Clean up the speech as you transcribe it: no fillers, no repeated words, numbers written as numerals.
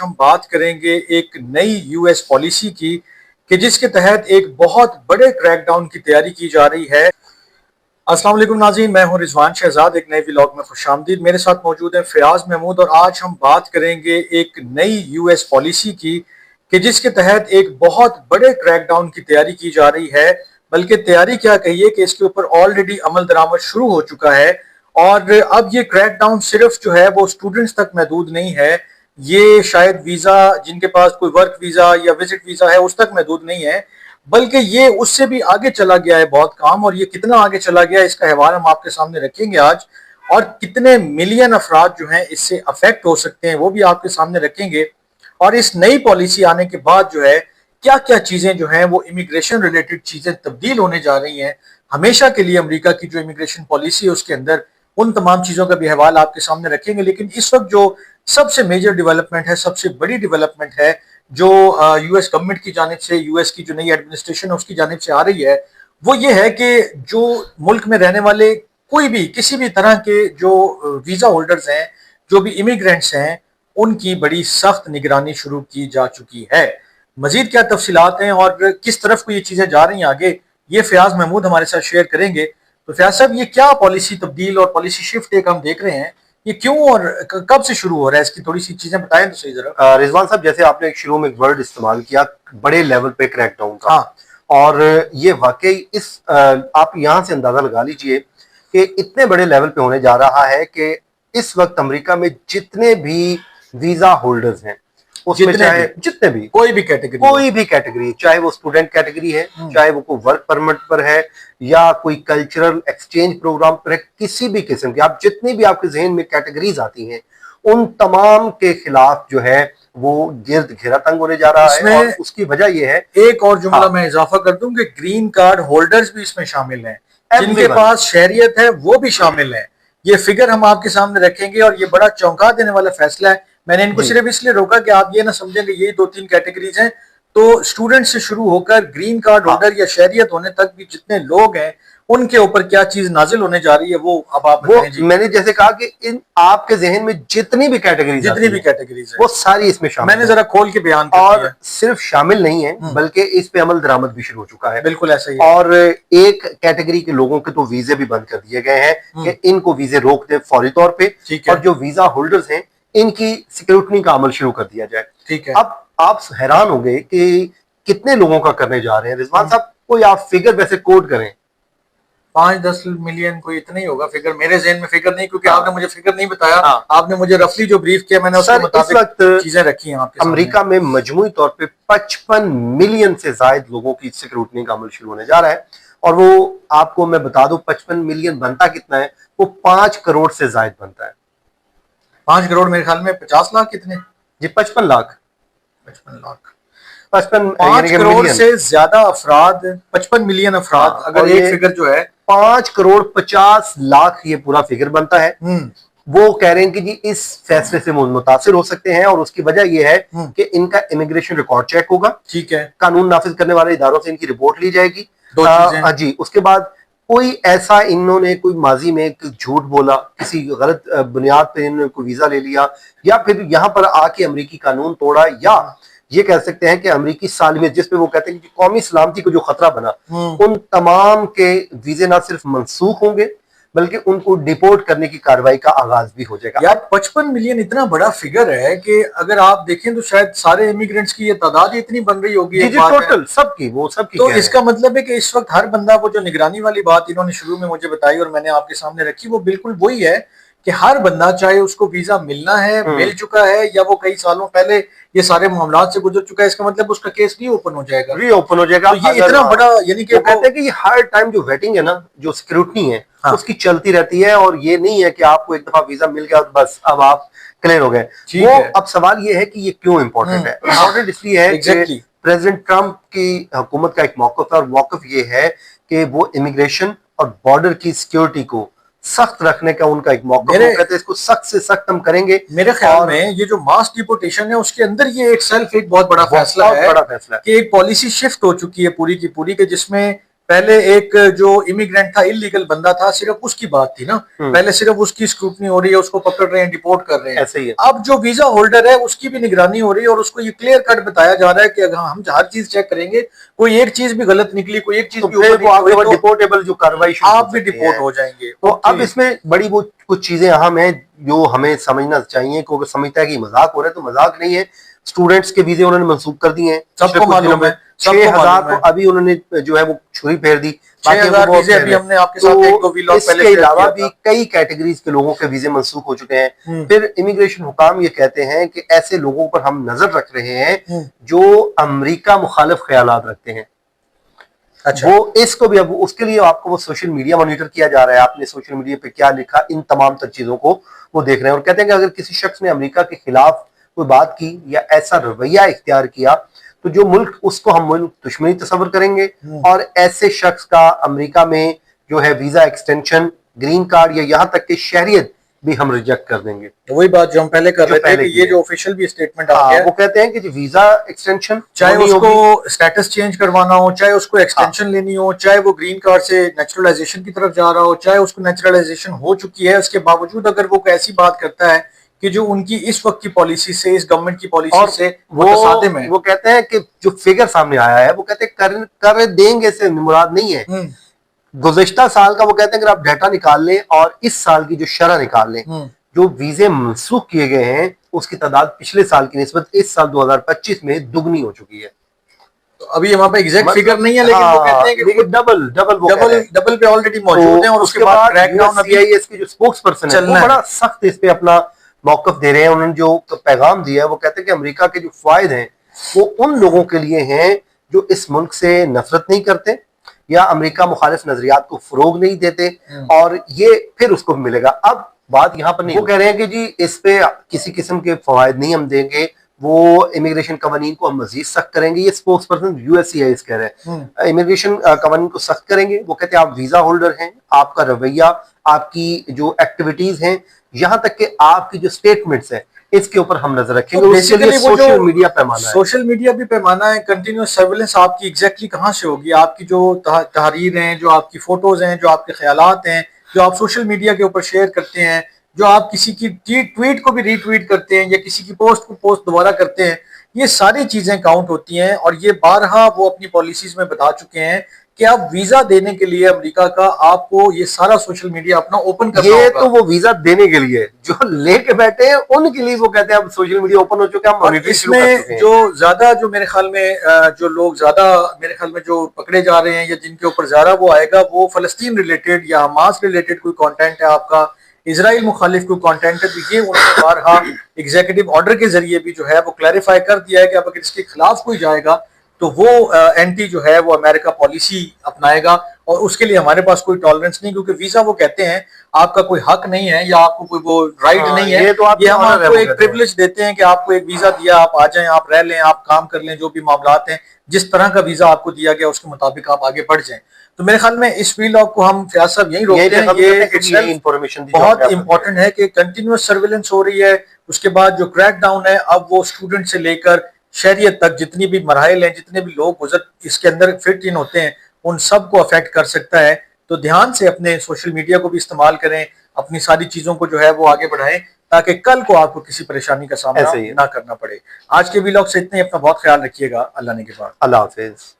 हम बात करेंगे एक नई यूएस पॉलिसी की कि जिसके तहत एक बहुत बड़े क्रैकडाउन की तैयारी की जा रही है। अस्सलाम वालेकुम नाज़रीन, मैं हूं रिजवान शहजाद, एक नए व्लॉग में खुशामदीद। मेरे साथ मौजूद है फयाज महमूद और आज हम बात करेंगे एक नई यूएस पॉलिसी की कि जिसके तहत एक बहुत बड़े क्रैकडाउन की तैयारी की जा रही है। बल्कि तैयारी क्या कहिए कि इसके ऊपर ऑलरेडी अमल दरामद शुरू हो चुका है और अब ये क्रैकडाउन सिर्फ जो है वो स्टूडेंट्स तक महदूद नहीं है। ये शायद वीजा, जिनके पास कोई वर्क वीजा या विजिट वीजा है, उस तक महदूद नहीं है, बल्कि ये उससे भी आगे चला गया है बहुत काम। और ये कितना आगे चला गया है इसका हवाला हम आपके सामने रखेंगे आज, और कितने मिलियन अफराद जो हैं इससे अफेक्ट हो सकते हैं वो भी आपके सामने रखेंगे। और इस नई पॉलिसी आने के बाद जो है क्या क्या चीजें जो हैं वो इमिग्रेशन रिलेटेड चीजें तब्दील होने जा रही हैं हमेशा के लिए। अमेरिका की जो इमिग्रेशन पॉलिसी है उसके अंदर उन तमाम चीजों का भी हवाला आपके सामने रखेंगे। लेकिन इस वक्त जो सबसे मेजर डेवलपमेंट है, सबसे बड़ी डेवलपमेंट है जो यूएस गवर्नमेंट की जानिब से, यूएस की जो नई एडमिनिस्ट्रेशन है उसकी जानिब से आ रही है, वो ये है कि जो मुल्क में रहने वाले कोई भी किसी भी तरह के जो वीजा होल्डर्स हैं, जो भी इमिग्रेंट्स हैं, उनकी बड़ी सख्त निगरानी शुरू की जा चुकी है। मजीद क्या तफसीलात हैं और किस तरफ को ये चीजें जा रही हैं आगे, ये फयाज महमूद हमारे साथ शेयर करेंगे। तो फयाज साहब, ये क्या पॉलिसी तब्दील और पॉलिसी शिफ्ट एक हम देख रहे हैं, ये क्यों और कब से शुरू हो रहा है, इसकी थोड़ी सी चीजें बताएं तो सही जरा। रिजवान साहब, जैसे आपने शुरू में एक वर्ड इस्तेमाल किया बड़े लेवल पे क्रैकडाउन का, हाँ, और ये वाकई इस आप यहाँ से अंदाजा लगा लीजिए कि इतने बड़े लेवल पे होने जा रहा है कि इस वक्त अमेरिका में जितने भी वीजा होल्डर्स हैं, उसमें जितने भी कोई भी कैटेगरी, चाहे वो स्टूडेंट कैटेगरी है, चाहे वो कोई वर्क परमिट पर है या कोई कल्चरल एक्सचेंज प्रोग्राम पर है, किसी भी किस्म की आप जितनी भी आपके जहन में कैटेगरीज आती हैं, उन तमाम के खिलाफ जो है वो गिरद घेरा तंग होने जा रहा है। और उसकी वजह यह है, एक और जुमला मैं इजाफा कर दूं कि ग्रीन कार्ड होल्डर्स भी इसमें शामिल हैं, जिनके पास शहरियत है वो भी शामिल है। ये फिगर हम आपके सामने रखेंगे और ये बड़ा चौंका देने वाला फैसला है। मैंने इनको सिर्फ इसलिए रोका कि आप ये ना समझें कि यही 2-3 कैटेगरीज हैं। तो स्टूडेंट से शुरू होकर ग्रीन कार्ड होल्डर या शहरियत होने तक भी जितने लोग हैं, उनके ऊपर क्या चीज नाजिल होने जा रही है वो अब आप बताएं जी। मैंने जैसे कहा कि इन आपके जहन में जितनी भी कैटेगरीज है वो सारी इसमें शामिल, मैंने जरा खोल के बयान कर और सिर्फ शामिल नहीं है बल्कि इस पे अमल दरामद भी शुरू हो चुका है। बिल्कुल ऐसा ही है। और एक कैटेगरी के लोगों के तो वीजे भी बंद कर दिए गए हैं कि इनको वीजे रोक दे फौरी तौर पे, और जो वीजा होल्डर्स हैं इनकी सिक्योरिटी का अमल शुरू कर दिया जाए। ठीक है। अब आप हैरान हो गए कि कितने लोगों का करने जा रहे हैं। रिजवान साहब, कोई आप फिगर वैसे कोट करें? 5-10 मिलियन, कोई इतना ही होगा फिगर। मेरे ज़हन में फिगर नहीं, क्योंकि आपने मुझे फिगर नहीं बताया। आपने मुझे रफली जो ब्रीफ किया, मैंने उसके मुताबिक चीजें रखी हैं आपके सामने। अमेरिका में मजमूई तौर पे 55 मिलियन से ज्यादा लोगों की सिक्योरिटी का अमल शुरू होने जा रहा है। और वो आपको मैं बता दूं, 55 मिलियन बनता कितना है, वो 5 करोड़ से ज्यादा बनता है। 5 करोड़ मेरे ख्याल में 50 लाख कितने जी, 55 लाख 5 करोड़ से ज्यादा अफराद, 55 मिलियन अफराद, अगर एक फिगर जो है 5 करोड़ 50 लाख ये पूरा फिगर बनता है। वो कह रहे हैं कि जी इस फैसले से मुतासिर हो सकते हैं, और उसकी वजह यह है कि इनका इमिग्रेशन रिकॉर्ड चेक होगा। ठीक है। कानून नाफिज करने वाले इदारों से इनकी रिपोर्ट ली जाएगी। जी, उसके बाद कोई ऐसा इन्होंने कोई माजी में झूठ बोला, किसी गलत बुनियाद पर इन्होंने कोई वीजा ले लिया, या फिर यहाँ पर आके अमेरिकी कानून तोड़ा, या ये कह सकते हैं कि अमेरिकी सालमियत, जिसपे वो कहते हैं कि कौमी सलामती को जो खतरा बना, उन तमाम के वीजे ना सिर्फ मनसूख होंगे बल्कि उनको डिपोर्ट करने की कार्रवाई का आगाज भी हो जाएगा। यार 55 मिलियन इतना बड़ा फिगर है कि अगर आप देखें तो शायद सारे इमिग्रेंट्स की ये तादाद ही इतनी बन रही होगी। जी, टोटल सबकी। तो इसका मतलब है कि इस वक्त हर बंदा, वो जो निगरानी वाली बात इन्होंने शुरू में मुझे बताई और मैंने आपके सामने रखी, वो बिल्कुल वही है कि हर बंदा, चाहे उसको वीजा मिलना है, मिल चुका है, या वो कई सालों पहले ये सारे मामला से गुजर चुका है, इसका मतलब उसका केस रीओपन हो जाएगा। तो ये इतना बड़ा, यानी कि कहते हैं कि हर टाइम जो वेटिंग है ना, जो सिक्योरिटी है, उसकी चलती रहती है। और ये नहीं है कि आपको एक दफा वीजा मिल गया तो बस अब आप क्लियर हो गए। वो अब सवाल ये है कि ये क्यों इंपॉर्टेंट है। इंपॉर्टेंट इसलिए है कि प्रेसिडेंट ट्रंप की हुकूमत का एक मौकफ है, और मौकफ ये है कि वो इमिग्रेशन और बॉर्डर की सिक्योरिटी को सख्त रखने का उनका एक मौका है। कहते हैं इसको सख्त से सख्त हम करेंगे। मेरे ख्याल में ये जो मास डिपोर्टेशन है उसके अंदर ये एक सेल्फ एक बहुत बड़ा फैसला है कि एक पॉलिसी शिफ्ट हो चुकी है पूरी की पूरी, के जिसमें पहले एक जो इमिग्रेंट था, इलीगल बंदा था, सिर्फ उसकी बात थी ना, पहले सिर्फ उसकी स्क्रूटनी हो रही है, उसको पकड़ रहे हैं, डिपोर्ट कर रहे हैं। ऐसे ही है। अब जो वीजा होल्डर है उसकी भी निगरानी हो रही है और उसको ये क्लियर कट बताया जा रहा है कि अगर हम हर चीज चेक करेंगे, कोई एक चीज भी गलत निकली, कोई एक चीज तो भी फिर ऊपर वो आपके निकली, बाद तो डिपोर्टेबल जो कार्रवाई शुरू आप हो भी सकती डिपोर्ट है। हो जाएंगे। तो अब इसमें बड़ी वो कुछ चीजें अहम हैं जो हमें समझना चाहिए, कि अगर समझता है कि मजाक हो रहा है तो मजाक नहीं है। स्टूडेंट्स के वीजे उन्होंने मंसूख कर दिए हैं, सबको मालूम है, सबको 6000 मालूम तो है। अभी उन्होंने जो है वो छुरी फेर दी, 6000 वीजे अभी हमने आपके साथ एक दो वीलॉग पहले इसके शेयर अलावा किया भी था। कई कैटेगरीज के लोगों के वीजे मंसूख हो चुके हैं। फिर इमिग्रेशन हुकाम ये कहते हैं कि ऐसे लोगों पर हम नजर रख रहे हैं जो अमेरिका मुखालिफ ख्यालात रखते हैं। अच्छा। वो इसको भी अब उसके लिए आपको वो सोशल मीडिया मॉनिटर किया जा रहा है, आपने सोशल मीडिया पे क्या लिखा, इन तमाम तर चीजों को वो देख रहे हैं और कहते हैं कि अगर किसी शख्स ने अमेरिका के खिलाफ कोई बात की या ऐसा रवैया इख्तियार किया तो जो मुल्क उसको हम मुल्क दुश्मनी तस्वर करेंगे और ऐसे शख्स का अमेरिका में जो है वीजा एक्सटेंशन, ग्रीन कार्ड या यहाँ तक कि शहरियत भी हम रिजेक्ट कर देंगे। वही बात जो हम पहले कर रहे थे कि ये जो ऑफिशियल भी स्टेटमेंट आ गया, वो कहते हैं कि जो वीजा एक्सटेंशन चाहे उसको स्टेटस चेंज करवाना हो, चाहे उसको एक्सटेंशन लेनी हो, चाहे वो ग्रीन कार्ड से नेचुरलाइजेशन की तरफ जा रहा हो, चाहे उसको नेचुरलाइजेशन हो चुकी है, उसके बावजूद अगर वो ऐसी बात करता है कि जो उनकी इस वक्त की पॉलिसी से, इस गवर्नमेंट की पॉलिसी से मुतसादिम है। वो कहते हैं कि जो फिगर सामने आया है वो कहते हैं कर देंगे से मुराद नहीं है। गुज़िश्ता साल का वो कहते हैं अगर आप डाटा निकाल लें और इस साल की जो शरह निकाल लें, जो वीजे मनसूख किए गए हैं उसकी तादाद पिछले साल की निस्बत इस साल 2025 में दुगनी हो चुकी है। तो अभी हमारे पे एग्जैक्ट फिगर नहीं है, लेकिन वो कहते हैं कि डबल पे ऑलरेडी मौजूद है। और उसके बाद क्रैकडाउन अभी CIS के जो स्पोक्स पर्सन है वो बड़ा सख्त इस पे अपना मौकफ दे रहे हैं। उन्होंने जो पैगाम दिया है वो कहते हैं कि अमेरिका के जो फायदे हैं वो उन लोगों के लिए हैं जो इस मुल्क से नफरत नहीं करते या अमेरिका मुखालिफ नजरियात को फरोग नहीं देते, और ये फिर उसको मिलेगा। अब बात यहाँ पर नहीं, वो कह रहे हैं कि जी इस पे किसी किस्म के फवायद नहीं हम देंगे, वो इमिग्रेशन कवानीन को हम मजीद सख्त करेंगे। ये स्पोक्स पर्सन USCIS कह रहे हैं इमिग्रेशन कवानीन को सख्त करेंगे। वो कहते हैं आप वीजा होल्डर हैं, आपका रवैया, आपकी जो एक्टिविटीज हैं, यहाँ तक कि आपकी जो स्टेटमेंट्स हैं, इसके ऊपर हम नजर रखेंगे। बेसिकली वो सोशल मीडिया पैमाना है, सोशल मीडिया भी पैमाना है। कंटिन्यूस सर्विलेंस आपकी एग्जैक्टली कहाँ से होगी? आपकी जो तहरीर हैं, जो आपकी फोटोज हैं, जो आपके ख्यालात हैं, जो आप सोशल मीडिया के ऊपर शेयर करते हैं, जो आप किसी की ट्वीट को भी रीट्वीट करते हैं या किसी की पोस्ट को पोस्ट दोबारा करते हैं, ये सारी चीजें काउंट होती हैं। और ये बारहा वो अपनी पॉलिसीज में बता चुके हैं कि आप वीजा देने के लिए अमेरिका का आपको ये सारा सोशल मीडिया अपना ओपन करना होगा। ये तो वो वीजा देने के लिए जो लेके बैठे हैं उनके लिए वो कहते हैं अब सोशल मीडिया ओपन हो चुका है, हम मॉनिटरिंग शुरू कर चुके हैं। जो ज्यादा जो मेरे ख्याल में जो लोग ज्यादा मेरे ख्याल में जो पकड़े जा रहे हैं या जिनके ऊपर ज्यादा वो आएगा, वो फलस्तीन रिलेटेड या हमास रिलेटेड कोई कंटेंट है आपका, इजराइल मुखालिफ कोई कंटेंट है, तो ये उन्होंने बारहा एग्जीक्यूटिव ऑर्डर के जरिए भी जो है वो क्लैरिफाई कर दिया है कि अब अगर इसके खिलाफ कोई जाएगा तो वो एंटी जो है वो अमेरिका पॉलिसी अपनाएगा और उसके लिए हमारे पास कोई टॉलरेंस नहीं, क्योंकि वीजा वो कहते हैं आपका कोई हक नहीं है या आपको कोई वो राइट नहीं है। ये हम आपको एक प्रिविलेज देते हैं कि आपको एक वीजा दिया, आप आ जाएं, आप रह लें, आप काम कर लें, जो भी मामलात हैं, जिस तरह का वीजा आपको दिया गया उसके मुताबिक आप आगे बढ़ जाएं। तो मेरे ख्याल में इस वीलॉग को हम फयाज साहब यही रोकते हैं। ये इंफॉर्मेशन बहुत इंपॉर्टेंट है कि कंटिन्यूस सर्विलेंस हो रही है। उसके बाद जो क्रैक डाउन है, अब वो स्टूडेंट से लेकर शहरियत तक जितनी भी मराहिल हैं, जितने भी लोग गुजर इसके अंदर फिट इन होते हैं, उन सब को अफेक्ट कर सकता है। तो ध्यान से अपने सोशल मीडिया को भी इस्तेमाल करें, अपनी सारी चीजों को जो है वो आगे बढ़ाएं ताकि कल को आपको किसी परेशानी का सामना ना करना पड़े। आज के व्लॉग से इतने, अपना बहुत ख्याल रखिएगा। अल्लाह ने के बाद। अल्लाह हाफिज।